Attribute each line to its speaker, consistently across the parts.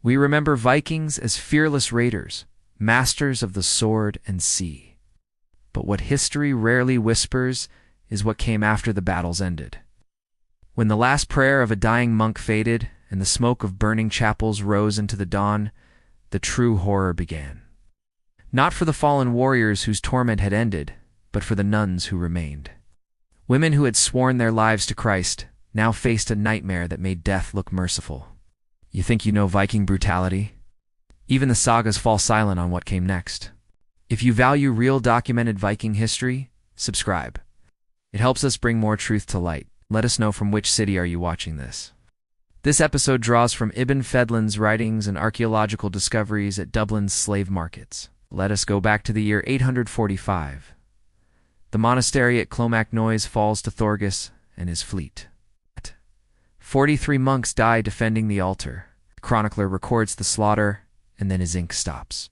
Speaker 1: We remember Vikings as fearless raiders, masters of the sword and sea. But what history rarely whispers is what came after the battles ended. When the last prayer of a dying monk faded and the smoke of burning chapels rose into the dawn, the true horror began. Not for the fallen warriors whose torment had ended, but for the nuns who remained. Women who had sworn their lives to Christ now faced a nightmare that made death look merciful. You think you know Viking brutality? Even the sagas fall silent on what came next. If you value real documented Viking history, subscribe. It helps us bring more truth to light. Let us know from which city are you watching this. This episode draws from Ibn Fedlin's writings and archaeological discoveries at Dublin's slave markets. Let us go back to the year 845. The monastery at Clonmacnoise falls to Thorgis and his fleet. 43 monks die defending the altar. The chronicler records the slaughter, and then his ink stops.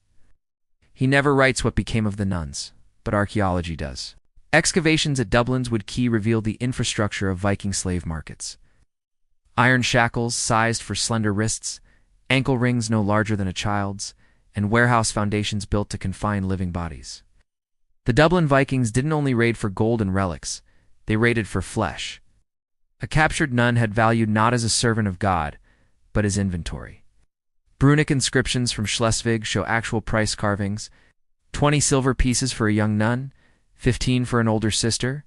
Speaker 1: He never writes what became of the nuns, but archaeology does. Excavations at Dublin's Wood Quay reveal the infrastructure of Viking slave markets. Iron shackles sized for slender wrists, ankle rings no larger than a child's, and warehouse foundations built to confine living bodies. The Dublin Vikings didn't only raid for gold and relics, they raided for flesh. A captured nun had value not as a servant of God, but as inventory. Runic inscriptions from Schleswig show actual price carvings: 20 silver pieces for a young nun, 15 for an older sister,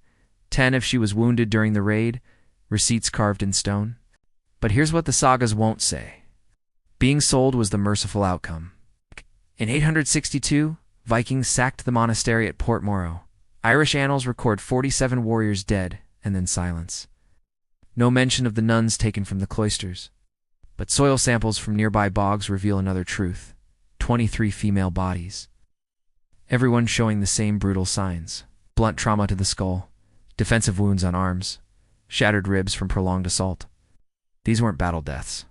Speaker 1: 10 if she was wounded during the raid, receipts carved in stone. But here's what the sagas won't say. Being sold was the merciful outcome. In 862, Vikings sacked the monastery at Portmoro. Irish annals record 47 warriors dead, and then silence. No mention of the nuns taken from the cloisters. But soil samples from nearby bogs reveal another truth: 23 female bodies. Everyone showing the same brutal signs: blunt trauma to the skull, defensive wounds on arms, shattered ribs from prolonged assault. These weren't battle deaths.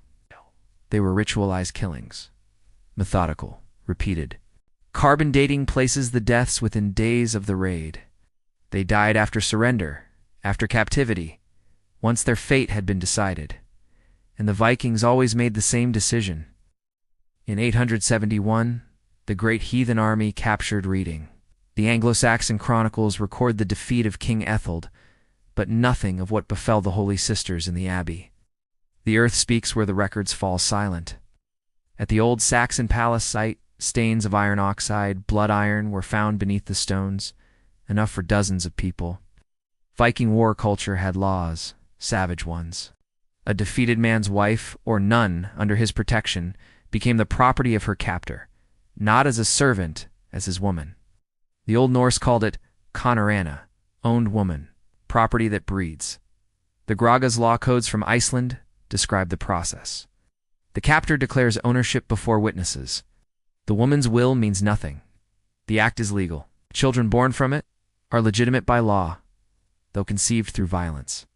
Speaker 1: They were ritualized killings. Methodical, repeated. Carbon dating places the deaths within days of the raid. They died after surrender, after captivity, once their fate had been decided. And the Vikings always made the same decision. In 871, the great heathen army captured Reading. The Anglo-Saxon chronicles record the defeat of King Ethelred, but nothing of what befell the Holy Sisters in the abbey. The earth speaks where the records fall silent. At the old Saxon palace site, stains of iron oxide, blood iron were found beneath the stones, enough for dozens of people. Viking war culture had laws, savage ones. A defeated man's wife, or nun, under his protection, became the property of her captor, not as a servant, as his woman. The Old Norse called it konarana, owned woman, property that breeds. The Graga's law codes from Iceland describe the process. The captor declares ownership before witnesses. The woman's will means nothing. The act is legal. Children born from it are legitimate by law, though conceived through violence.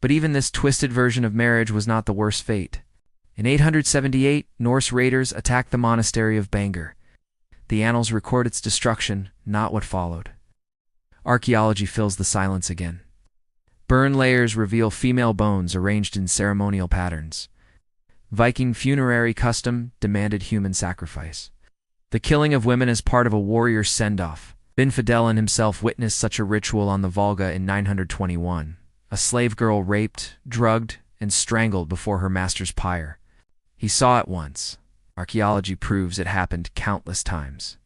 Speaker 1: But even this twisted version of marriage was not the worst fate. In 878, Norse raiders attacked the monastery of Bangor. The annals record its destruction, not what followed. Archaeology fills the silence again. Burn layers reveal female bones arranged in ceremonial patterns. Viking funerary custom demanded human sacrifice. The killing of women as part of a warrior's send-off. Ben Fidelen himself witnessed such a ritual on the Volga in 921. A slave girl raped, drugged, and strangled before her master's pyre. He saw it once. Archaeology proves it happened countless times.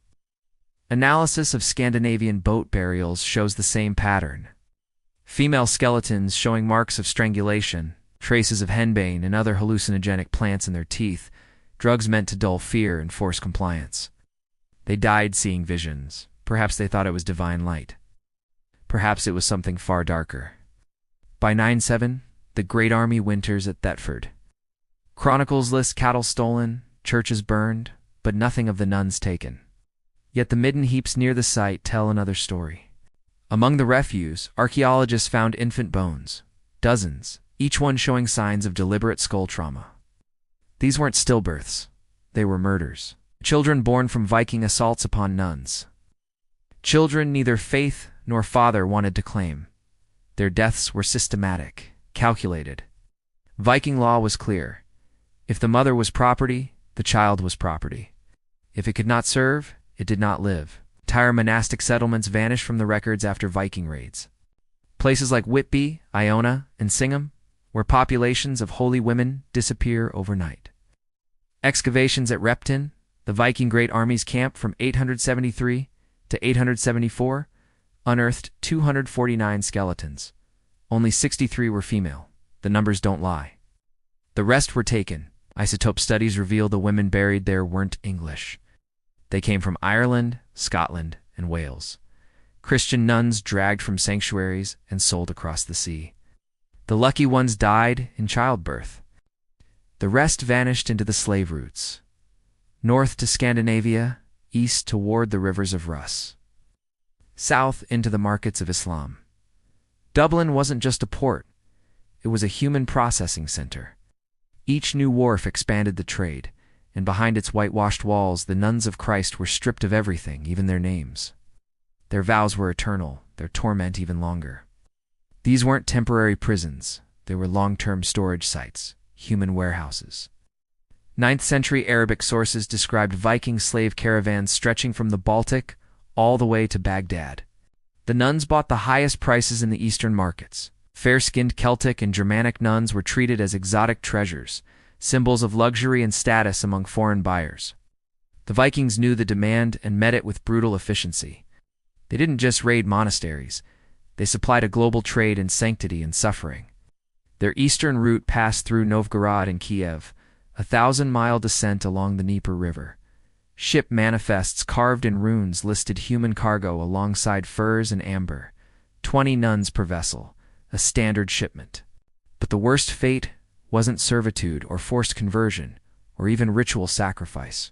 Speaker 1: Analysis of Scandinavian boat burials shows the same pattern. Female skeletons showing marks of strangulation, traces of henbane and other hallucinogenic plants in their teeth, drugs meant to dull fear and force compliance. They died seeing visions. Perhaps they thought it was divine light. Perhaps it was something far darker. By 9-7, the Great Army winters at Thetford. Chronicles list cattle stolen, churches burned, but nothing of the nuns taken. Yet the midden heaps near the site tell another story. Among the refuse, archaeologists found infant bones, dozens, each one showing signs of deliberate skull trauma. These weren't stillbirths. They were murders. Children born from Viking assaults upon nuns. Children neither faith nor father wanted to claim. Their deaths were systematic, calculated. Viking law was clear. If the mother was property, The child was property. If it could not serve, it did not live. Entire monastic settlements vanished from the records after Viking raids. Places like Whitby, Iona, and Singham, where populations of holy women disappear overnight. Excavations at Repton, the Viking Great Army's camp from 873 to 874, unearthed 249 skeletons. Only 63 were female. The numbers don't lie. The rest were taken. Isotope studies reveal the women buried there weren't English. They came from Ireland, Scotland, and Wales. Christian nuns dragged from sanctuaries and sold across the sea. The lucky ones died in childbirth. The rest vanished into the slave routes. North to Scandinavia, east toward the rivers of Rus. South into the markets of Islam. Dublin wasn't just a port. It was a human processing center. Each new wharf expanded the trade, and behind its whitewashed walls the nuns of Christ were stripped of everything, even their names. Their vows were eternal, their torment even longer. These weren't temporary prisons. They were long-term storage sites, human warehouses. 9th century Arabic sources described Viking slave caravans stretching from the Baltic all the way to Baghdad. The nuns bought the highest prices in the eastern markets. Fair-skinned Celtic and Germanic nuns were treated as exotic treasures, symbols of luxury and status among foreign buyers. The Vikings knew the demand and met it with brutal efficiency. They didn't just raid monasteries. They supplied a global trade in sanctity and suffering. Their eastern route passed through Novgorod and Kiev, a 1,000-mile descent along the Dnieper River. Ship manifests carved in runes listed human cargo alongside furs and amber. 20 nuns per vessel, a standard shipment. But the worst fate wasn't servitude or forced conversion, or even ritual sacrifice.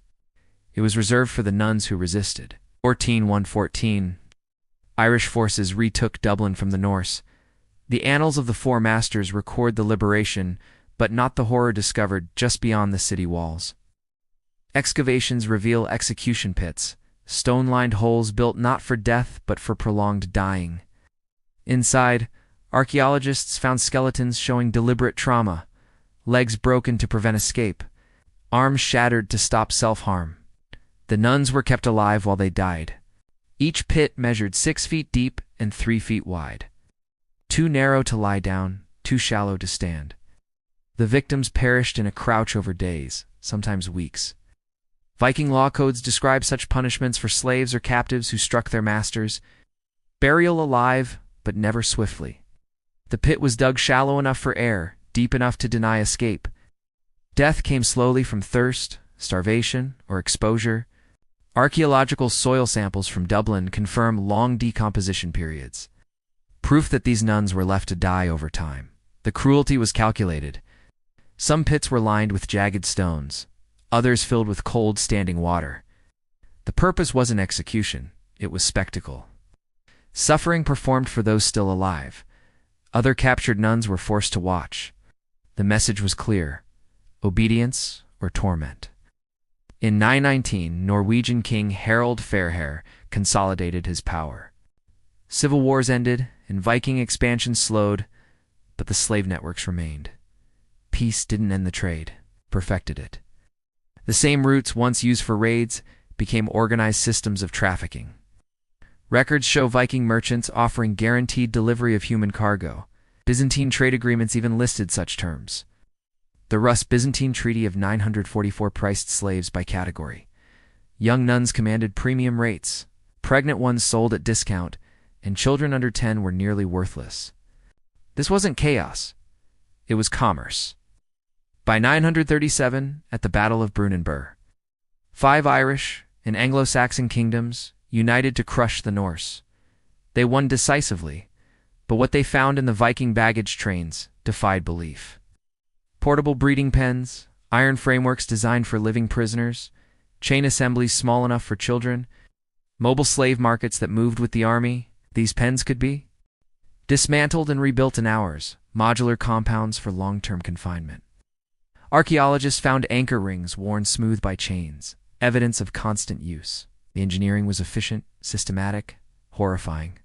Speaker 1: It was reserved for the nuns who resisted. 14114. Irish forces retook Dublin from the Norse. The annals of the Four Masters record the liberation, but not the horror discovered just beyond the city walls. Excavations reveal execution pits, stone-lined holes built not for death but for prolonged dying. Inside, archaeologists found skeletons showing deliberate trauma, legs broken to prevent escape, arms shattered to stop self-harm. The nuns were kept alive while they died. Each pit measured 6 feet deep and 3 feet wide. Too narrow to lie down, too shallow to stand. The victims perished in a crouch over days, sometimes weeks. Viking law codes describe such punishments for slaves or captives who struck their masters. Burial alive, but never swiftly. The pit was dug shallow enough for air, deep enough to deny escape. Death came slowly from thirst, starvation, or exposure. Archaeological soil samples from Dublin confirm long decomposition periods. Proof that these nuns were left to die over time. The cruelty was calculated. Some pits were lined with jagged stones, others filled with cold standing water. The purpose wasn't execution, it was spectacle. Suffering performed for those still alive. Other captured nuns were forced to watch. The message was clear: obedience or torment. In 919, Norwegian King Harald Fairhair consolidated his power. Civil wars ended, and Viking expansion slowed, but the slave networks remained. Peace didn't end the trade, perfected it. The same routes once used for raids became organized systems of trafficking. Records show Viking merchants offering guaranteed delivery of human cargo. Byzantine trade agreements even listed such terms. The Rus-Byzantine Treaty of 944 priced slaves by category. Young nuns commanded premium rates, pregnant ones sold at discount, and children under 10 were nearly worthless. This wasn't chaos. It was commerce. By 937, at the Battle of Brunanburh, 5 Irish and Anglo-Saxon kingdoms united to crush the Norse. They won decisively, but what they found in the Viking baggage trains defied belief. Portable breeding pens, iron frameworks designed for living prisoners, chain assemblies small enough for children, mobile slave markets that moved with the army. These pens could be dismantled and rebuilt in hours, modular compounds for long-term confinement. Archaeologists found anchor rings worn smooth by chains, evidence of constant use. The engineering was efficient, systematic, horrifying.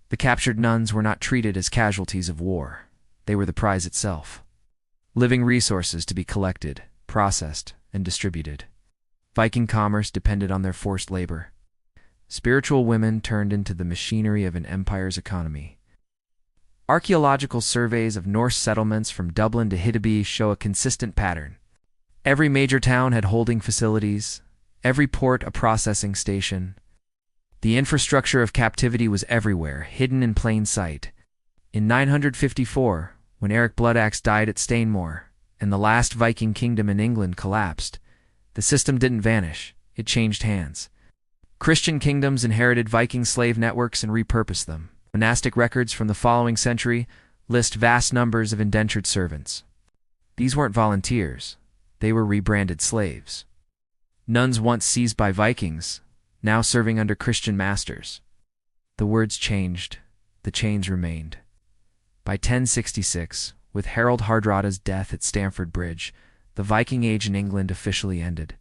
Speaker 1: The captured nuns were not treated as casualties of war. They were the prize itself. Living resources to be collected, processed, and distributed. Viking commerce depended on their forced labor. Spiritual women turned into the machinery of an empire's economy. Archaeological surveys of Norse settlements from Dublin to Hiddeby show a consistent pattern. Every major town had holding facilities, every port a processing station. The infrastructure of captivity was everywhere, hidden in plain sight. In 954, when Eric Bloodaxe died at Stainmore, and the last Viking kingdom in England collapsed, the system didn't vanish, it changed hands. Christian kingdoms inherited Viking slave networks and repurposed them. Monastic records from the following century list vast numbers of indentured servants. These weren't volunteers, they were rebranded slaves. Nuns once seized by Vikings, now serving under Christian masters. The words changed, the chains remained. By 1066, with Harold Hardrada's death at Stamford Bridge, the Viking Age in England officially ended.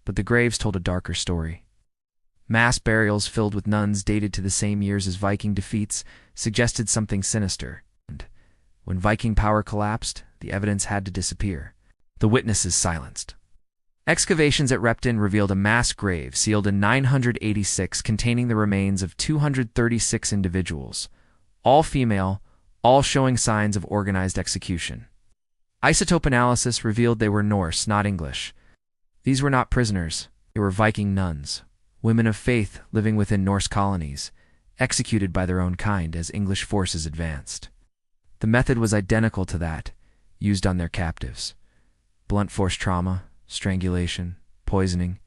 Speaker 1: But the graves told a darker story. Mass burials filled with nuns dated to the same years as Viking defeats suggested something sinister. And when Viking power collapsed, the evidence had to disappear. The witnesses silenced. Excavations at Repton revealed a mass grave sealed in 986 containing the remains of 236 individuals, all female, all showing signs of organized execution. Isotope analysis revealed they were Norse, not English. These were not prisoners, they were Viking nuns, women of faith living within Norse colonies, executed by their own kind as English forces advanced. The method was identical to that used on their captives. Blunt force trauma, strangulation, poisoning.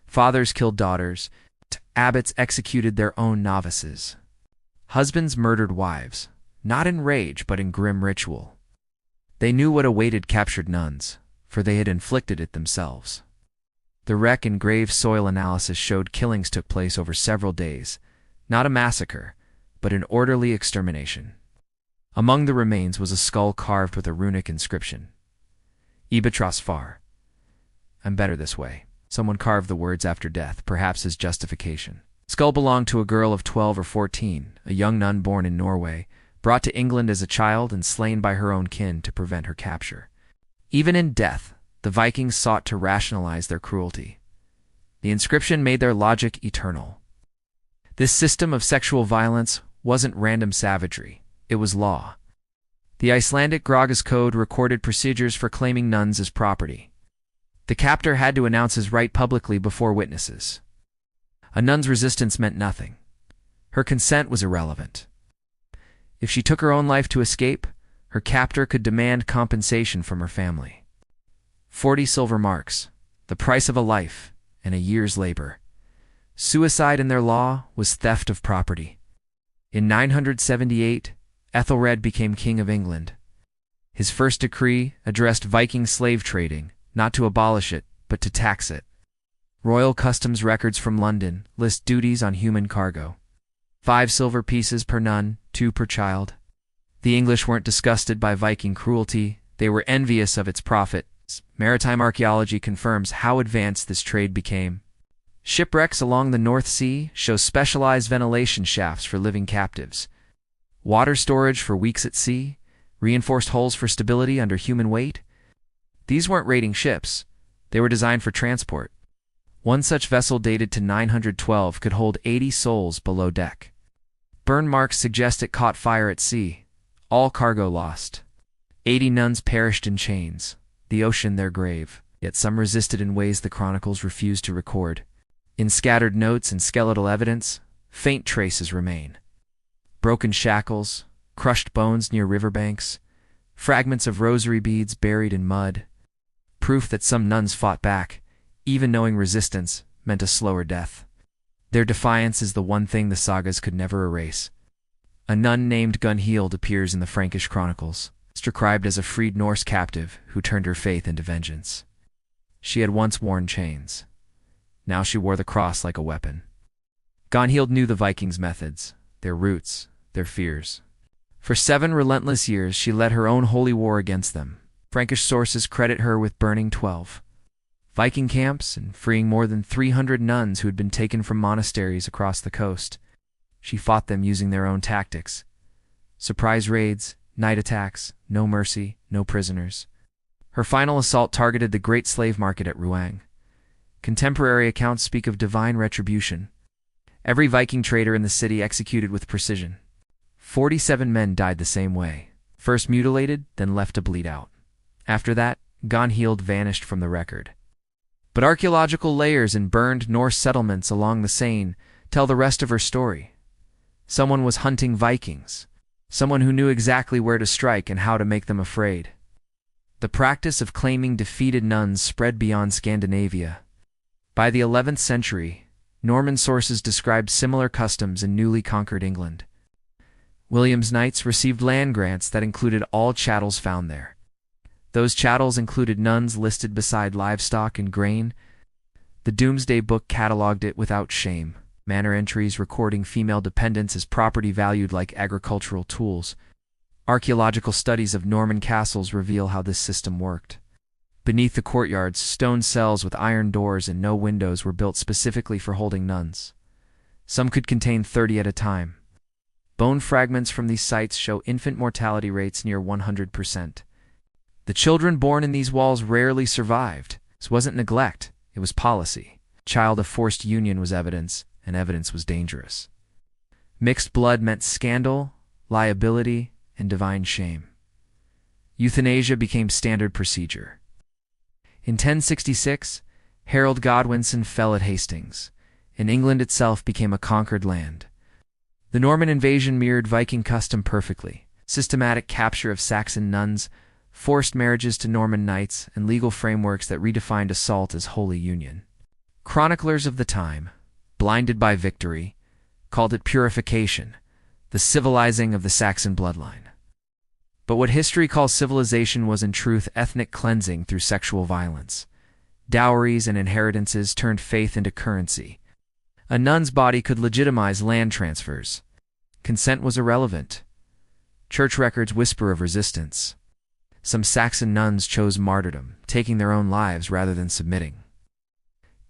Speaker 1: Fathers killed daughters. Abbots executed their own novices. Husbands murdered wives, not in rage but in grim ritual. They knew what awaited captured nuns, for they had inflicted it themselves. The wreck and grave soil analysis showed killings took place over several days, not a massacre, but an orderly extermination. Among the remains was a skull carved with a runic inscription. Ibatros far. I'm better this way. Someone carved the words after death, perhaps as justification. Skull belonged to a girl of 12 or 14, a young nun born in Norway, brought to England as a child and slain by her own kin to prevent her capture. Even in death, the Vikings sought to rationalize their cruelty. The inscription made their logic eternal. This system of sexual violence wasn't random savagery, it was law. The Icelandic Grágás Code recorded procedures for claiming nuns as property. The captor had to announce his right publicly before witnesses. A nun's resistance meant nothing. Her consent was irrelevant. If she took her own life to escape, her captor could demand compensation from her family. 40 silver marks, the price of a life and a year's labor. Suicide in their law was theft of property. In 978, Ethelred became king of England. His first decree addressed Viking slave trading, not to abolish it, but to tax it. Royal customs records from London list duties on human cargo. 5 silver pieces per nun, 2 per child. The English weren't disgusted by Viking cruelty, they were envious of its profit. Maritime archaeology confirms how advanced this trade became. Shipwrecks along the North Sea show specialized ventilation shafts for living captives. Water storage for weeks at sea, reinforced hulls for stability under human weight. These weren't raiding ships, they were designed for transport. One such vessel dated to 912 could hold 80 souls below deck. Burn marks suggest it caught fire at sea. All cargo lost. 80 nuns perished in chains, the ocean their grave, yet some resisted in ways the chronicles refused to record. In scattered notes and skeletal evidence, faint traces remain. Broken shackles, crushed bones near riverbanks, fragments of rosary beads buried in mud. Proof that some nuns fought back, even knowing resistance meant a slower death. Their defiance is the one thing the sagas could never erase. A nun named Gunhild appears in the Frankish chronicles, described as a freed Norse captive who turned her faith into vengeance. She had once worn chains. Now she wore the cross like a weapon. Gunhild knew the Vikings' methods, their roots, their fears. For 7 relentless years she led her own holy war against them. Frankish sources credit her with burning 12 Viking camps and freeing more than 300 nuns who had been taken from monasteries across the coast. She fought them using their own tactics. Surprise raids, night attacks, no mercy, no prisoners. Her final assault targeted the great slave market at Rouen. Contemporary accounts speak of divine retribution. Every Viking trader in the city executed with precision. 47 men died the same way, first mutilated, then left to bleed out. After that, Gunhild vanished from the record. But archaeological layers in burned Norse settlements along the Seine tell the rest of her story. Someone was hunting Vikings, someone who knew exactly where to strike and how to make them afraid. The practice of claiming defeated nuns spread beyond Scandinavia. By the 11th century, Norman sources described similar customs in newly conquered England. William's knights received land grants that included all chattels found there. Those chattels included nuns listed beside livestock and grain. The Domesday Book catalogued it without shame, manor entries recording female dependents as property valued like agricultural tools. Archaeological studies of Norman castles reveal how this system worked. Beneath the courtyards, stone cells with iron doors and no windows were built specifically for holding nuns. Some could contain 30 at a time. Bone fragments from these sites show infant mortality rates near 100%. The children born in these walls rarely survived. This wasn't neglect, it was policy. Child of forced union was evidence, and evidence was dangerous. Mixed blood meant scandal, liability, and divine shame. Euthanasia became standard procedure. In 1066, Harold Godwinson fell at Hastings, and England itself became a conquered land. The Norman invasion mirrored Viking custom perfectly. Systematic capture of Saxon nuns, forced marriages to Norman knights, and legal frameworks that redefined assault as holy union. Chroniclers of the time, blinded by victory, called it purification, the civilizing of the Saxon bloodline. But what history calls civilization was in truth ethnic cleansing through sexual violence. Dowries and inheritances turned faith into currency. A nun's body could legitimize land transfers. Consent was irrelevant. Church records whisper of resistance. Some Saxon nuns chose martyrdom, taking their own lives rather than submitting.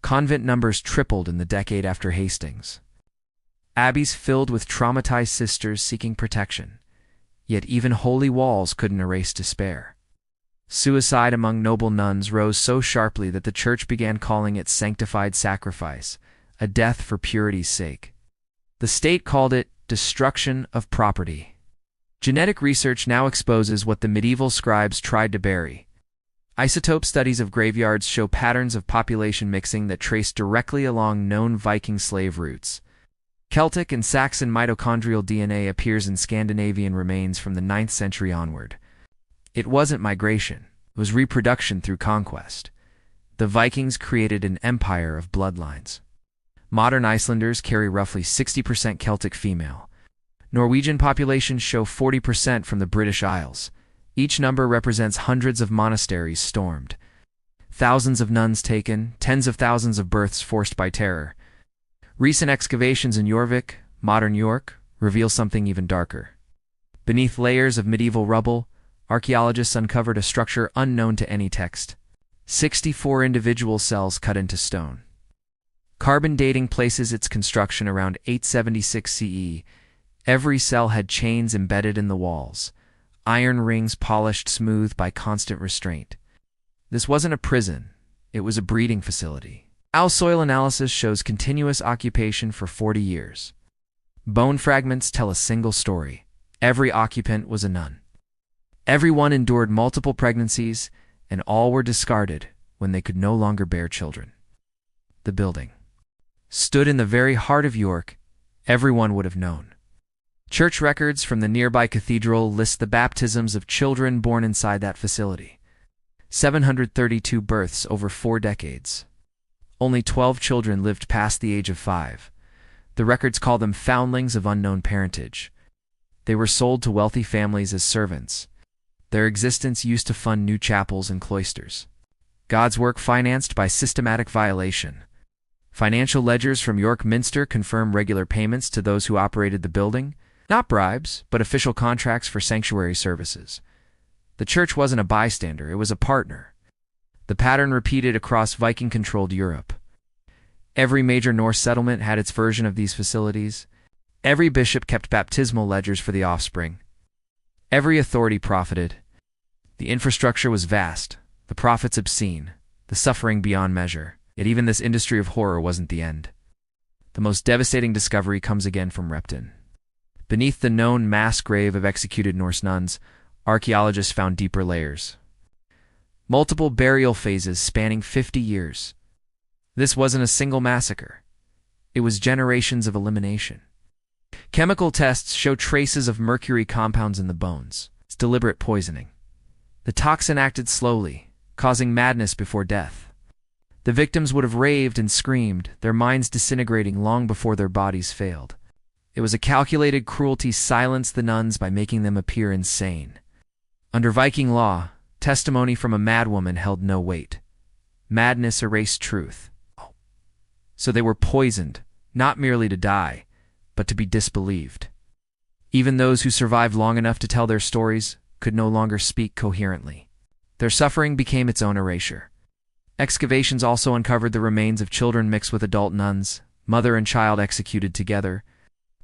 Speaker 1: Convent numbers tripled in the decade after Hastings. Abbeys filled with traumatized sisters seeking protection. Yet even holy walls couldn't erase despair. Suicide among noble nuns rose so sharply that the church began calling it sanctified sacrifice, a death for purity's sake. The state called it destruction of property. Genetic research now exposes what the medieval scribes tried to bury. Isotope studies of graveyards show patterns of population mixing that trace directly along known Viking slave routes. Celtic and Saxon mitochondrial DNA appears in Scandinavian remains from the 9th century onward. It wasn't migration, it was reproduction through conquest. The Vikings created an empire of bloodlines. Modern Icelanders carry roughly 60% Celtic female. Norwegian populations show 40% from the British Isles. Each number represents hundreds of monasteries stormed. Thousands of nuns taken, tens of thousands of births forced by terror. Recent excavations in Jorvik, modern York, reveal something even darker. Beneath layers of medieval rubble, archaeologists uncovered a structure unknown to any text. 64 individual cells cut into stone. Carbon dating places its construction around 876 CE. Every cell had chains embedded in the walls, iron rings polished smooth by constant restraint. This wasn't a prison, it was a breeding facility. Our soil analysis shows continuous occupation for 40 years. Bone fragments tell a single story. Every occupant was a nun. Everyone endured multiple pregnancies, and all were discarded when they could no longer bear children. The building stood in the very heart of York. Everyone would have known. Church records from the nearby cathedral list the baptisms of children born inside that facility. 732 births over 4 decades. Only 12 children lived past the age of 5. The records call them foundlings of unknown parentage. They were sold to wealthy families as servants. Their existence used to fund new chapels and cloisters. God's work financed by systematic violation. Financial ledgers from York Minster confirm regular payments to those who operated the building. Not bribes, but official contracts for sanctuary services. The church wasn't a bystander, it was a partner. The pattern repeated across Viking-controlled Europe. Every major Norse settlement had its version of these facilities. Every bishop kept baptismal ledgers for the offspring. Every authority profited. The infrastructure was vast, the profits obscene, the suffering beyond measure. Yet even this industry of horror wasn't the end. The most devastating discovery comes again from Repton. Beneath the known mass grave of executed Norse nuns, archaeologists found deeper layers. Multiple burial phases spanning 50 years. This wasn't a single massacre. It was generations of elimination. Chemical tests show traces of mercury compounds in the bones. It's deliberate poisoning. The toxin acted slowly, causing madness before death. The victims would have raved and screamed, their minds disintegrating long before their bodies failed. It was a calculated cruelty silenced the nuns by making them appear insane. Under Viking law, testimony from a madwoman held no weight. Madness erased truth. So they were poisoned, not merely to die, but to be disbelieved. Even those who survived long enough to tell their stories could no longer speak coherently. Their suffering became its own erasure. Excavations also uncovered the remains of children mixed with adult nuns, mother and child executed together,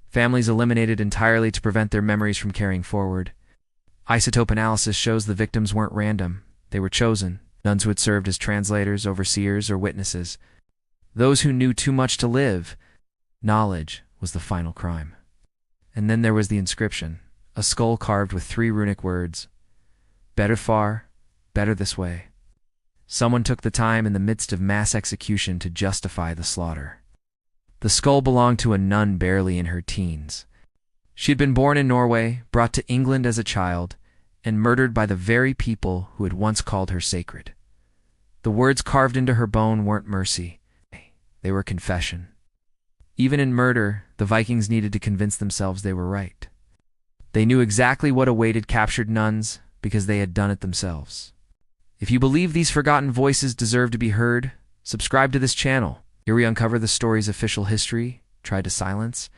Speaker 1: families eliminated entirely to prevent their memories from carrying forward. Isotope analysis shows the victims weren't random, they were chosen, nuns who had served as translators, overseers, or witnesses. Those who knew too much to live. Knowledge was the final crime. And then there was the inscription, a skull carved with 3 runic words. Better far, better this way. Someone took the time in the midst of mass execution to justify the slaughter. The skull belonged to a nun barely in her teens. She had been born in Norway, brought to England as a child, and murdered by the very people who had once called her sacred. The words carved into her bone weren't mercy. They were confession. Even in murder, the Vikings needed to convince themselves they were right. They knew exactly what awaited captured nuns because they had done it themselves. If you believe these forgotten voices deserve to be heard, subscribe to this channel. Here we uncover the story's official history, tried to silence,